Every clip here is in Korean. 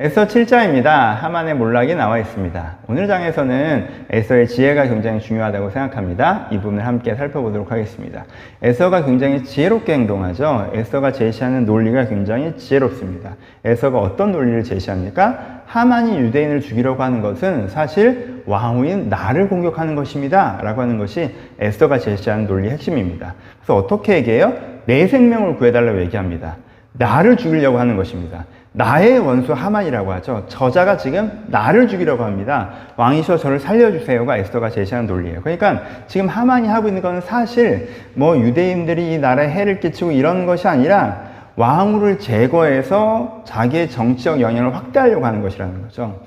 에스더 7장입니다. 하만의 몰락이 나와 있습니다. 오늘 장에서는 에스더의 지혜가 굉장히 중요하다고 생각합니다. 이 부분을 함께 살펴보도록 하겠습니다. 에스더가 굉장히 지혜롭게 행동하죠. 에스더가 제시하는 논리가 굉장히 지혜롭습니다. 에스더가 어떤 논리를 제시합니까? 하만이 유대인을 죽이려고 하는 것은 사실 왕후인 나를 공격하는 것입니다. 라고 하는 것이 에스더가 제시하는 논리의 핵심입니다. 그래서 어떻게 얘기해요? 내 생명을 구해달라고 얘기합니다. 나를 죽이려고 하는 것입니다. 나의 원수 하만이라고 하죠. 저자가 지금 나를 죽이려고 합니다. 왕이셔 저를 살려주세요가 에스더가 제시하는 논리예요. 그러니까 지금 하만이 하고 있는 건 사실 유대인들이 이 나라에 해를 끼치고 이런 것이 아니라 왕후를 제거해서 자기의 정치적 영향을 확대하려고 하는 것이라는 거죠.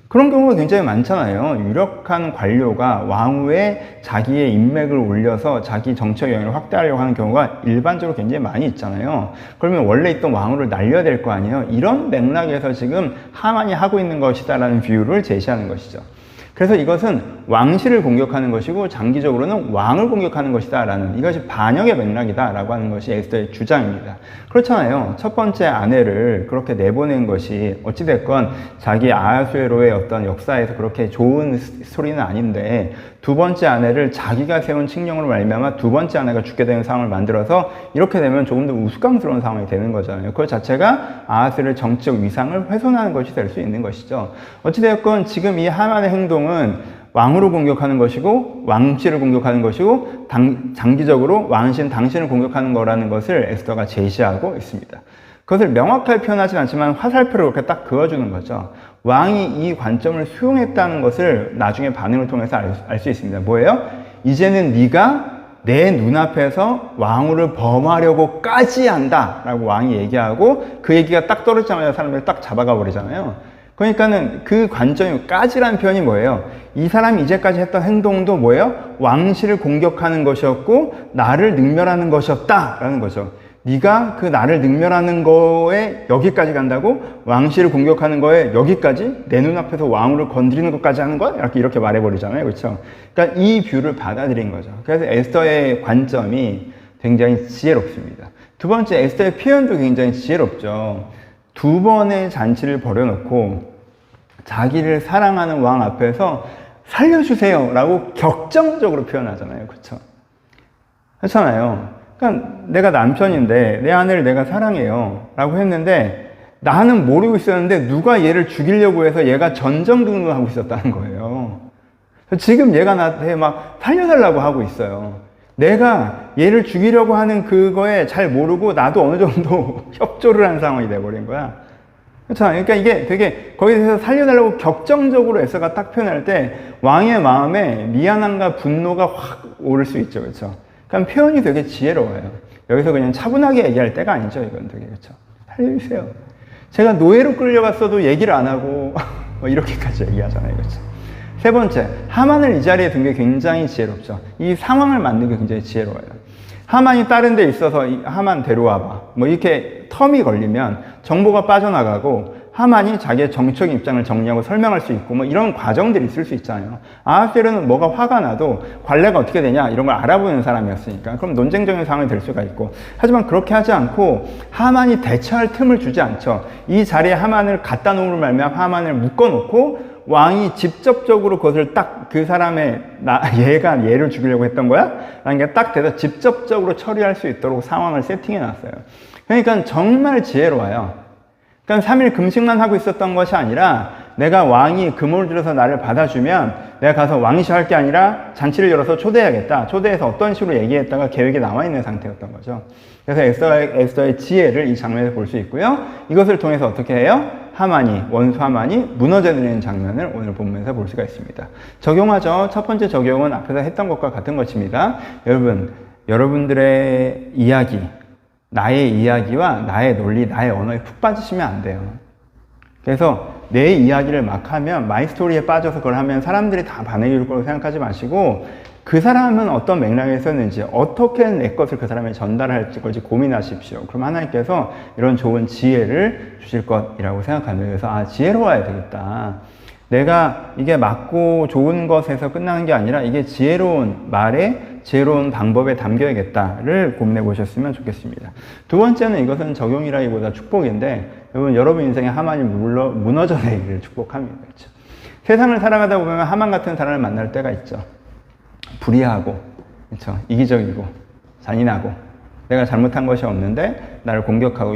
그런 경우가 굉장히 많잖아요. 유력한 관료가 왕후에 자기의 인맥을 올려서 자기 정치적 영향을 확대하려고 하는 경우가 일반적으로 굉장히 많이 있잖아요. 그러면 원래 있던 왕후를 날려야 될 거 아니에요. 이런 맥락에서 지금 하만이 하고 있는 것이다라는 비유를 제시하는 것이죠. 그래서 이것은 왕실을 공격하는 것이고 장기적으로는 왕을 공격하는 것이다 라는, 이것이 반역의 맥락이다 라고 하는 것이 에스더의 주장입니다. 그렇잖아요. 첫 번째 아내를 그렇게 내보낸 것이 어찌됐건 자기 아하수에로의 어떤 역사에서 그렇게 좋은 스토리는 아닌데, 두 번째 아내를 자기가 세운 칙령으로 말미암아 두 번째 아내가 죽게 되는 상황을 만들어서 이렇게 되면 조금 더 우스꽝스러운 상황이 되는 거잖아요. 그 자체가 아하수의 정치적 위상을 훼손하는 것이 될 수 있는 것이죠. 어찌되었건 지금 이 하만의 행동은 왕으로 공격하는 것이고 왕실을 공격하는 것이고 장기적으로 왕신 당신을 공격하는 거라는 것을 에스더가 제시하고 있습니다. 그것을 명확하게 표현하진 않지만 화살표를 그렇게 딱 그어주는 거죠. 왕이 이 관점을 수용했다는 것을 나중에 반응을 통해서 알 수 있습니다. 뭐예요? 이제는 네가 내 눈앞에서 왕후를 범하려고까지 한다 라고 왕이 얘기하고, 그 얘기가 딱 떨어지자마자 사람들이 딱 잡아가 버리잖아요. 그러니까는 그 관점이, 까지라는 표현이 뭐예요? 이 사람이 이제까지 했던 행동도 뭐예요? 왕실을 공격하는 것이었고 나를 능멸하는 것이었다 라는 거죠. 네가 그 나를 능멸하는 거에 여기까지 간다고? 왕실을 공격하는 거에 여기까지? 내 눈앞에서 왕후를 건드리는 것까지 하는 거야? 이렇게 말해버리잖아요. 그렇죠? 그러니까 이 뷰를 받아들인 거죠. 그래서 에스더의 관점이 굉장히 지혜롭습니다. 두 번째, 에스더의 표현도 굉장히 지혜롭죠. 두 번의 잔치를 벌여놓고 자기를 사랑하는 왕 앞에서 살려주세요 라고 격정적으로 표현하잖아요. 그렇죠? 그렇잖아요. 그러니까 내가 남편인데 내 아내를 내가 사랑해요 라고 했는데 나는 모르고 있었는데 누가 얘를 죽이려고 해서 얘가 전전긍긍 하고 있었다는 거예요. 지금 얘가 나한테 막 살려달라고 하고 있어요. 내가 얘를 죽이려고 하는 그거에 잘 모르고 나도 어느 정도 협조를 한 상황이 돼버린 거야. 그렇잖아요. 그러니까 이게 되게 거기에 대해서 살려달라고 격정적으로 에스더가 딱 표현할 때 왕의 마음에 미안함과 분노가 확 오를 수 있죠. 그렇죠? 그러니까 표현이 되게 지혜로워요. 여기서 그냥 차분하게 얘기할 때가 아니죠. 이건 되게, 그렇죠? 살려주세요. 제가 노예로 끌려갔어도 얘기를 안 하고 이렇게까지 얘기하잖아요. 그렇죠? 세 번째, 하만을 이 자리에 둔 게 굉장히 지혜롭죠. 이 상황을 만든 게 굉장히 지혜로워요. 하만이 다른 데 있어서 하만 데려와봐. 이렇게 텀이 걸리면 정보가 빠져나가고 하만이 자기의 정치적인 입장을 정리하고 설명할 수 있고 이런 과정들이 있을 수 있잖아요. 아하수에로는 뭐가 화가 나도 관례가 어떻게 되냐 이런 걸 알아보는 사람이었으니까 그럼 논쟁적인 상황이 될 수가 있고, 하지만 그렇게 하지 않고 하만이 대처할 틈을 주지 않죠. 이 자리에 하만을 갖다 놓음으로 말미암아 하만을 묶어놓고 왕이 직접적으로 그것을 딱 그 사람의 얘가 얘를 죽이려고 했던 거야? 라는 게 딱 돼서 직접적으로 처리할 수 있도록 상황을 세팅해 놨어요. 그러니까 정말 지혜로워요. 그러니까 3일 금식만 하고 있었던 것이 아니라 내가 왕이 금을 들여서 나를 받아주면 내가 가서 왕이셔 할 게 아니라 잔치를 열어서 초대해야겠다. 초대해서 어떤 식으로 얘기했다가 계획에 나와 있는 상태였던 거죠. 그래서 에스더의 지혜를 이 장면에서 볼 수 있고요. 이것을 통해서 어떻게 해요? 원수 하만이 무너져내는 장면을 오늘 본문에서 볼 수가 있습니다. 적용하죠. 첫 번째 적용은 앞에서 했던 것과 같은 것입니다. 여러분들의 이야기, 나의 이야기와 나의 논리, 나의 언어에 푹 빠지시면 안 돼요. 그래서 내 이야기를 막 하면 마이 스토리에 빠져서 그걸 하면 사람들이 다 반응해 줄 거라고 생각하지 마시고, 그 사람은 어떤 맥락에 있었는지, 어떻게 내 것을 그 사람에게 전달할지 고민하십시오. 그럼 하나님께서 이런 좋은 지혜를 주실 것이라고 생각합니다. 그래서 지혜로워야 되겠다. 내가 이게 맞고 좋은 것에서 끝나는 게 아니라 이게 지혜로운 말에 지혜로운 방법에 담겨야겠다를 고민해 보셨으면 좋겠습니다. 두 번째는 이것은 적용이라기보다 축복인데, 여러분 인생에 하만이 무너져 내기를 축복합니다. 그렇죠? 세상을 살아가다 보면 하만 같은 사람을 만날 때가 있죠. 불의하고, 그렇죠? 이기적이고, 잔인하고, 내가 잘못한 것이 없는데 나를 공격하고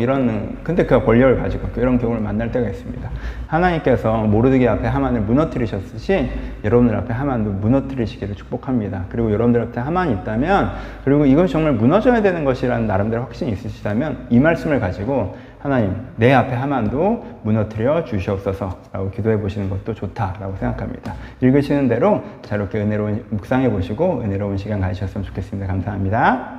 근데 그가 권력을 가지고 이런 경우를 만날 때가 있습니다. 하나님께서 모르드게 앞에 하만을 무너뜨리셨듯이 여러분들 앞에 하만도 무너뜨리시기를 축복합니다. 그리고 여러분들 앞에 하만이 있다면, 그리고 이것이 정말 무너져야 되는 것이라는 나름대로 확신이 있으시다면 이 말씀을 가지고 하나님, 내 앞에 하만도 무너뜨려 주시옵소서 라고 기도해 보시는 것도 좋다라고 생각합니다. 읽으시는 대로 자유롭게 묵상해 보시고 은혜로운 시간 가지셨으면 좋겠습니다. 감사합니다.